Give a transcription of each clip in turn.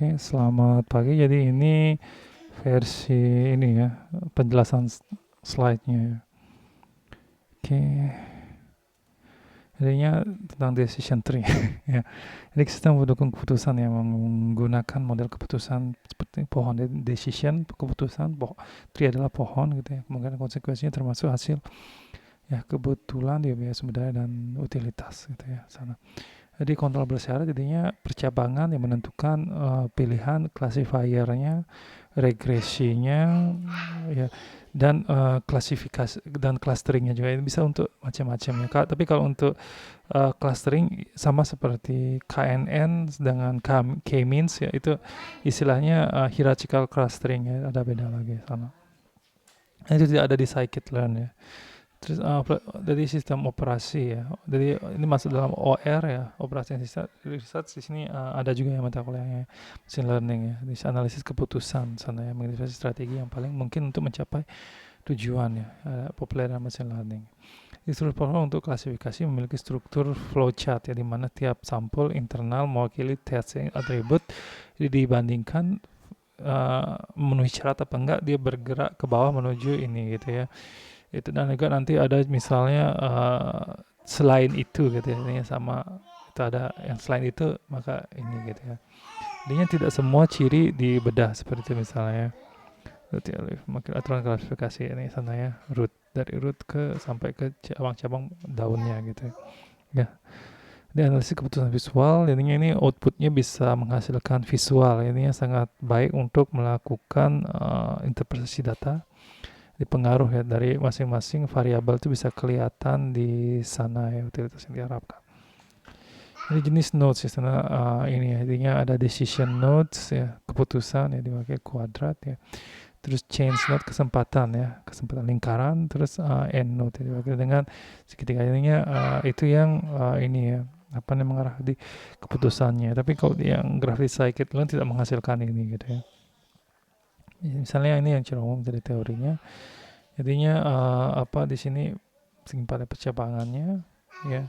Oke, selamat pagi. Jadi ini versi ini ya, penjelasan slide-nya ya. Oke, jadinya tentang decision tree ya. Jadi sistem pendukung keputusan yang menggunakan model keputusan seperti pohon decision, keputusan, tree adalah pohon gitu ya. Kemudian konsekuensinya termasuk hasil ya kebetulan dia biaya sumber daya dan utilitas gitu ya sana. Jadi kontrol bersyarat jadinya percabangan yang menentukan pilihan klasifiernya, regresinya, ya, dan klasifikasi dan clusteringnya juga ini bisa untuk macam-macamnya. Tapi kalau untuk clustering sama seperti KNN dengan K-means ya itu istilahnya hierarchical clustering ya, ada beda lagi sana. Itu tidak ada di scikit-learn ya. Terus dari sistem operasi ya. Jadi ini masuk dalam OR ya, operasi research di sini ada juga ya mata kuliahnya machine learning ya. Di analisis keputusan sana ya, mengidentifikasi strategi yang paling mungkin untuk mencapai tujuan ya, populer dalam machine learning. Struktur problem untuk klasifikasi memiliki struktur flowchart ya, di mana tiap sampel internal mewakili testing atribut dibandingkan memenuhi syarat apa enggak dia bergerak ke bawah menuju ini gitu ya. Itu dan juga nanti ada misalnya selain itu gitu ya, ini sama itu ada yang selain itu maka ini gitu ya. Intinya tidak semua ciri dibedah seperti itu misalnya root ya, makin aturan klasifikasi ini sana ya, root dari root ke sampai ke cabang-cabang daunnya gitu ya. Ya, di analisis keputusan visual, jadinya ini outputnya bisa menghasilkan visual, ini sangat baik untuk melakukan interpretasi data. Dipengaruh ya dari masing-masing variabel itu bisa kelihatan di sana ya utilitas yang diharapkan. Ini jenis nodes ya, sana ini ya, intinya ada decision nodes ya, keputusan ya dipakai kuadrat ya. Terus change node kesempatan ya, kesempatan lingkaran, terus end node ya dipakai dengan segitiga ininya itu yang ini ya apa namanya mengarah di keputusannya. Tapi kalau yang grafis scikit-learn tidak menghasilkan ini gitu ya. Misalnya ini yang secara umum dari teorinya. Jadinya apa di sini pada percabangannya ya.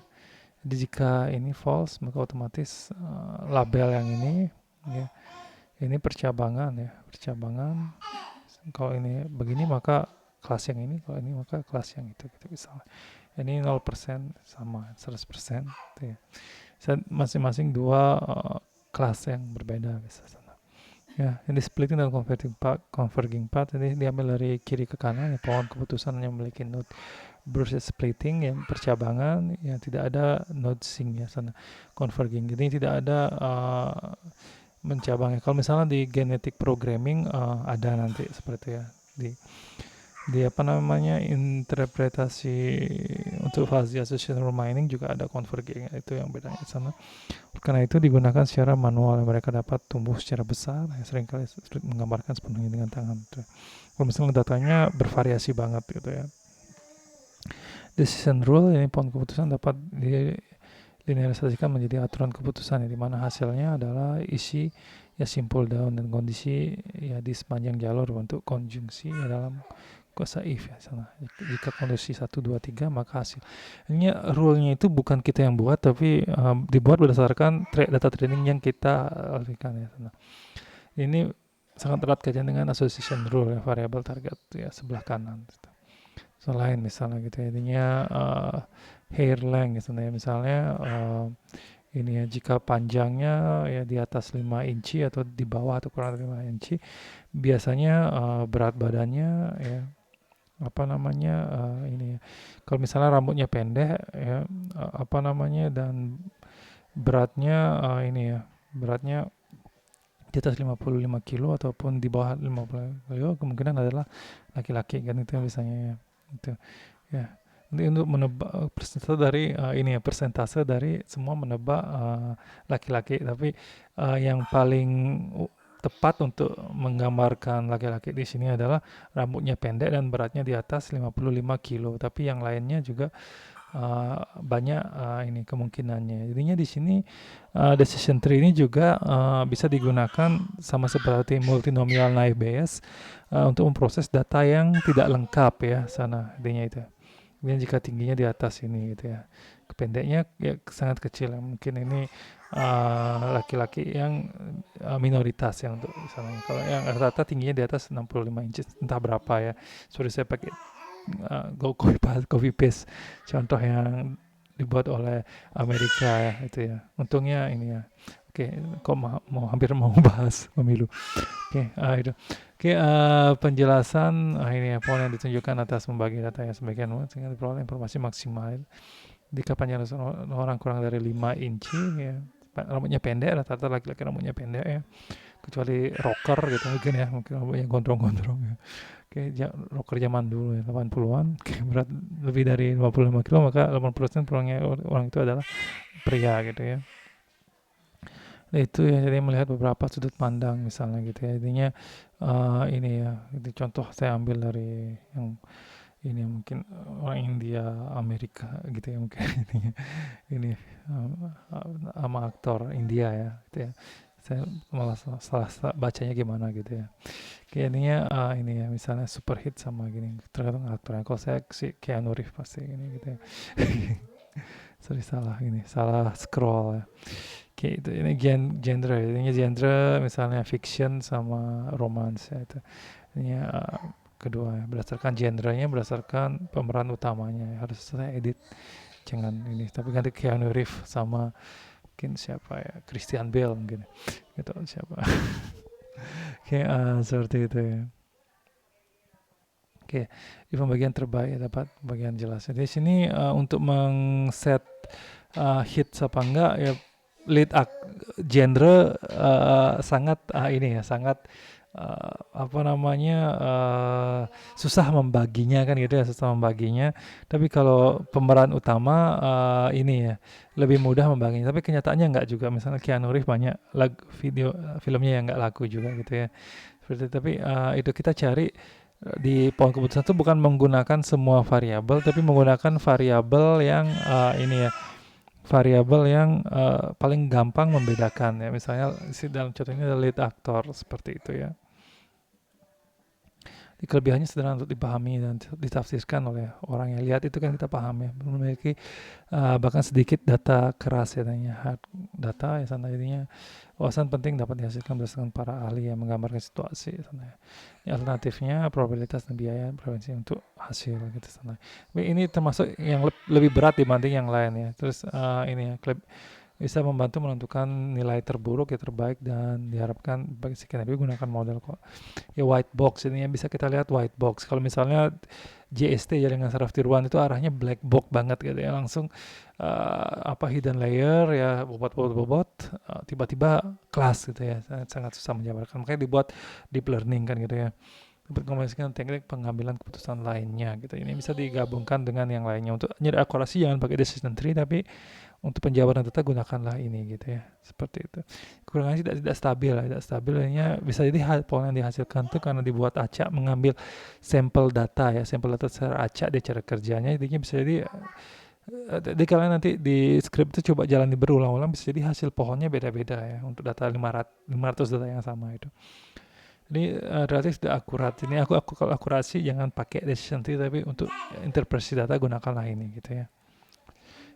Jadi jika ini false maka otomatis label yang ini ya. Ini percabangan ya, percabangan. Kalau ini begini maka kelas yang ini, kalau ini maka kelas yang itu gitu misalnya. Ini 0% sama 100% gitu ya. Masing-masing dua kelas yang berbeda misalnya. Ya, ini splitting dan converging path ini diambil dari kiri ke kanan ya, pohon keputusan yang memiliki node versus splitting yang percabangan yang tidak ada node sync ya sana converging. Jadi tidak ada mencabang ya. Kalau misalnya di genetic programming ada nanti seperti ya di apa namanya interpretasi untuk fuzzy associational mining juga ada converging itu yang bedanya sana. Karena itu digunakan secara manual, mereka dapat tumbuh secara besar, ya, seringkali sulit menggambarkan sepenuhnya dengan tangan. Kalau misalnya datanya bervariasi banget gitu ya. Decision rule ini pohon keputusan dapat dilinearisasikan menjadi aturan keputusan ya, di mana hasilnya adalah isi ya simpul daun dan kondisi ya di sepanjang jalur untuk konjungsi ya, dalam kuasa if ya sana. Jika kondisi 1 2 3 maka hasil. Ini rule-nya itu bukan kita yang buat tapi dibuat berdasarkan data training yang kita alihkan ya sana. Ini sangat erat kaitan dengan association rule ya, variable target ya sebelah kanan gitu. Selain misalnya gitu ya, intinya hair length gitu ya, misalnya ini ya jika panjangnya ya di atas 5 inci atau di bawah atau kurang dari 5 inci biasanya berat badannya ya apa namanya ini ya. Kalau misalnya rambutnya pendek ya apa namanya dan beratnya ini ya beratnya di atas 55 kilo ataupun di bawah 50 kilo kemungkinan adalah laki-laki kan itu misalnya ya itu ya untuk menebak persentase dari ini ya persentase dari semua menebak laki-laki tapi yang paling tepat untuk menggambarkan laki-laki di sini adalah rambutnya pendek dan beratnya di atas 55 kilo tapi yang lainnya juga banyak ini kemungkinannya. Jadinya di sini decision tree ini juga bisa digunakan sama seperti multinomial naive Bayes untuk memproses data yang tidak lengkap ya sana intinya itu. Kemudian jika tingginya di atas ini gitu ya. Pendeknya ya sangat kecil ya. Mungkin ini laki-laki yang minoritas yang untuk sana. Kalau yang rata-rata tingginya di atas 65 inches, entah berapa ya. Sorry saya pakai go copy paste contoh yang dibuat oleh Amerika ya itu ya. Untungnya ini ya. Oke, kok hampir mau bahas pemilu. Oke, itu. Oke, penjelasan ini ya poin yang ditunjukkan atas membagi data yang sebagian sehingga diperoleh informasi maksimal. Jika panjang orang kurang dari 5 inci ya, rambutnya pendek, rata-rata laki-laki rambutnya pendek ya, kecuali rocker gitu mungkin ya, mungkin rambutnya gondrong-gondrong ya. Oke, rocker zaman dulu ya, 80-an, berat lebih dari 55 kilo, maka 80% orang itu adalah pria gitu ya. Nah, itu ya, jadi melihat beberapa sudut pandang misalnya gitu ya. Intinya ini ya, itu contoh saya ambil dari yang ini mungkin orang India, Amerika gitu ya mungkin ini sama aktor India ya, gitu ya. Saya malah salah bacanya gimana gitu ya. Kayaknya ini ya misalnya super hit sama gini tergantung aktornya. Kalau saya si Keanu Reeves pasti ini gitu ya. Sorry salah ini, salah scroll ya. Kayak itu ini genre, ini genre misalnya fiction sama romance ya itu. Ini kedua ya, berdasarkan genrenya, berdasarkan pemeran utamanya ya. Harus saya edit jangan ini tapi ganti Keanu Reeves sama mungkin siapa ya Christian Bale mungkin gitu siapa kayak seperti itu ya. Oke, di pembagian terbaik dapat bagian jelas. Di sini untuk mengset hits apa enggak ya genre sangat ini ya sangat apa namanya susah membaginya kan gitu ya susah membaginya. Tapi kalau pemeran utama ini ya lebih mudah membaginya. Tapi kenyataannya enggak juga. Misalnya Keanu Reeves banyak filmnya yang enggak laku juga gitu ya. Seperti tapi itu kita cari di pohon keputusan itu bukan menggunakan semua variabel tapi menggunakan variabel yang ini ya variabel yang paling gampang membedakan ya misalnya dalam contoh ini ada lead aktor seperti itu ya. Kelebihannya sederhana untuk dipahami dan ditafsirkan oleh orang yang lihat itu kan kita paham ya memiliki bahkan sedikit data keras ya hard data ya sana jadinya wawasan penting dapat dihasilkan berdasarkan para ahli yang menggambarkan situasi sana ya. Alternatifnya probabilitas dan biaya preferensi untuk hasil gitu sana. Ini termasuk yang lebih berat dibanding yang lain ya. Terus ini ya bisa membantu menentukan nilai terburuk ya terbaik dan diharapkan bagi skenario gunakan model kok ya white box ini yang bisa kita lihat white box. Kalau misalnya JST jaringan saraf tiruan itu arahnya black box banget gitu ya langsung apa hidden layer ya bobot tiba-tiba kelas gitu ya sangat susah menjabarkan makanya dibuat deep learning kan gitu ya berkomunikasikan teknik pengambilan keputusan lainnya gitu. Ini bisa digabungkan dengan yang lainnya untuk nyari akurasi jangan pakai decision tree tapi untuk penjabaran data gunakanlah ini gitu ya seperti itu. Kekurangannya tidak stabil tidak stabilnya bisa jadi pola yang dihasilkan itu karena dibuat acak mengambil sampel data ya sampel data secara acak dia cara kerjanya jadinya bisa jadi kalian nanti di script itu coba jalani berulang-ulang bisa jadi hasil pohonnya beda-beda ya untuk data 500 data yang sama itu. Ini relatif tidak akurat. Ini aku kalau akurasi jangan pakai decision tree tapi untuk interpretasi data gunakanlah ini gitu ya.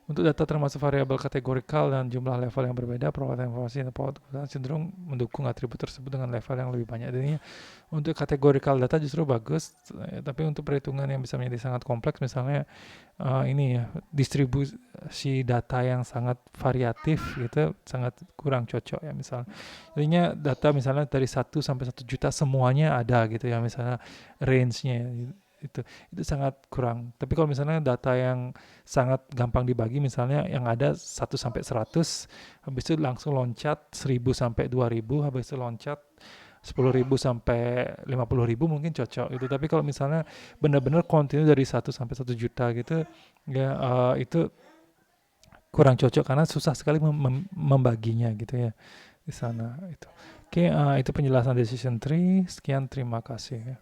Untuk data termasuk variabel kategorikal dan jumlah level yang berbeda, perawatan informasi dan perawatan cenderung mendukung atribut tersebut dengan level yang lebih banyak. Jadi untuk kategorikal data justru bagus, tapi untuk perhitungan yang bisa menjadi sangat kompleks, misalnya ini ya distribusi data yang sangat variatif gitu, sangat kurang cocok ya misalnya. Jadinya data misalnya dari 1 sampai 1 juta semuanya ada gitu ya, misalnya range-nya itu sangat kurang. Tapi kalau misalnya data yang sangat gampang dibagi misalnya yang ada 1 sampai 100 habis itu langsung loncat 1000 sampai 2000 habis itu loncat 10.000 sampai 50.000 mungkin cocok gitu. Tapi kalau misalnya benar-benar kontinu dari 1 sampai 1 juta gitu ya itu kurang cocok karena susah sekali membaginya gitu ya di sana itu. Oke, itu penjelasan decision tree. Sekian, terima kasih ya.